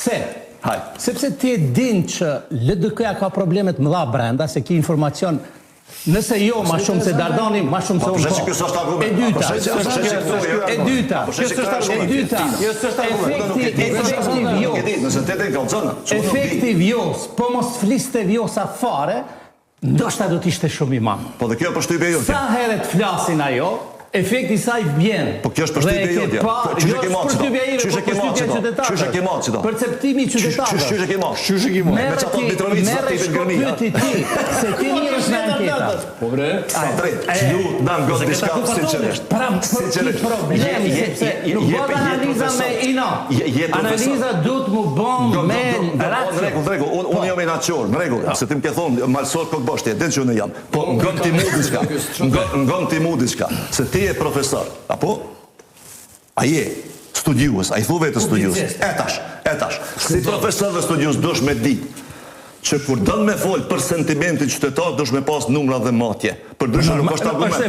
Pse? Sepse ti e din që LDK-ja ka problemet mëdha brenda, se ki informacion, nëse jo ma shumë se Dardani, ma shumë se unë po. Efektiv jos, po mos fliste vjosa fare, ndoshta do t'ishte shumë i madh. Po dhe kjo përshtypje jote. Sa herët flasin ajo, efekti saj vjen. Po kjo është përshtypje jote. Qyshe ke marrë qëta? Perceptimi i qytetarëve. Qyshe ke marrë? Me që ato Mitrovic sa ti përgërmija. Se ti mirësh në anketa. Po bre? Sa drejt, që ju të dam gëtë diçka sinqerisht. Problemi, sepse nuk bëhet analiza me ina. Analiza duhet mu bon me racio. Në rregull, unë jam inacior, në rregull, se ti më ke thonë, malsor këtë bështje, din që unë jam. Po ngëm ti mu diçka, se ti je profesor, apo? A je studiues, a i thu vetë studiues. Etash. Si profesor dhe studiues dush me di që kur dënë me folë për sentimentin qytetar, dush me pas numra dhe matje. Për ndryshe nuk është argument.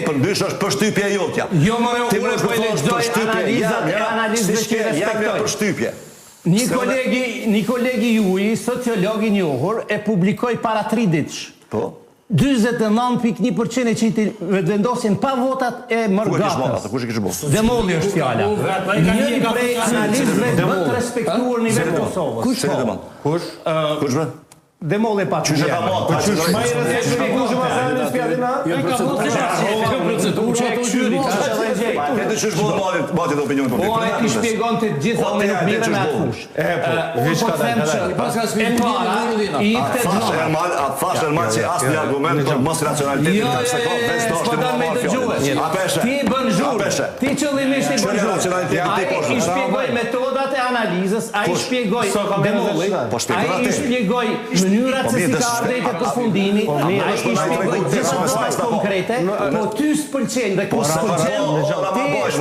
Për ndryshe është përshtypje e jotja. Jo mëre, unë po e legjdoj analizat që respektoj. Një kolegi juj, sociologi njohur, e publikoj para 3 ditësh. Po? 29.1% e qiti vendosin pa votat e mërgatës. Kush e kishë bo? Demolli është fjalla. Njëri prej analizve dhe të respektuar nivel Kosovës. Kush e demon? Kush be? Demolli pa të Qyshe ka matë? Ma i respektuar kush ma sa në spjadina? Këtë që është bodë matit dhe opinion publik? Po e ti shpjegon të gjitha me nuk mire me atë fush. Unë po të them që e para i të gjona. Thash Ermal që asë një argument për mos racionalitetin se ka veç do është me dëgjues. Ti bën zhurë, ti qëllimisht i bën zhurë. A i shpjegoj metodat e analizës, a i shpjegoj demolli, a i shpjegoj mënyrat se si ka ardhejt e përfundimi, a i shpjegoj gjitha dojt konkrete, po ty s'pëlqen dhe ku s'pëlqen,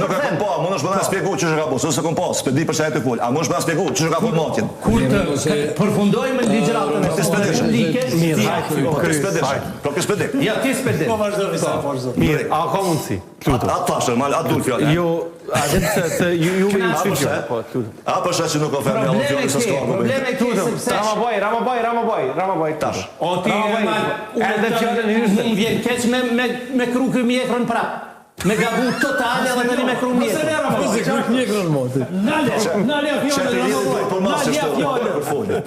nuk e kom pa, më nëshë më në spjegu që ka po, së kom pa, s'pedi për që e të full, a më nëshë më në spjegu që ka po matjen. Kur të përfundojmë në ligjëratën e Pro këspedik. Ja, ti spedik. Po vazhdojmë sa vazhdojmë. Mirë, a ka mundësi? A të thashër, mal, a dulë fjallë. Jo, a gjithë se ju me një qyqë. A përshë që nuk ofem një fjallë se s'ka argument. Probleme ke sepse... Ramabaj, tash. O ti unë vjen keq me kru kë mjekrën prap. Me gabu total edhe të një me kru mjekrën. Nalja fjallë.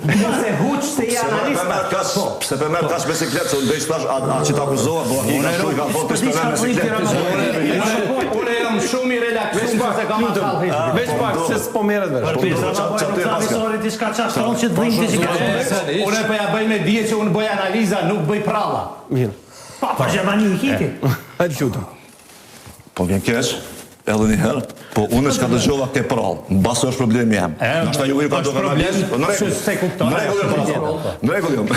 Nëse huq se i analista. Se për merë kash besiklet, se unë bejsh tash, a që ta kuzohet, bo hi nga shuj ka fot të shpër besiklet. Ule jam shumë i relaxum për se kam atal. Veç pak, se s'po meret Ule për ja bëj me dje që unë bëj analiza, nuk bëj pralla. Pa Gjermani i kiti. Hajtë qutëm. Po vjen kesh, edhe një herë, po unë s'ka të gjova ke prallë, në basë është problemi jem. Nështë ta ju i ka do problem, që se kupton. Në regull jom.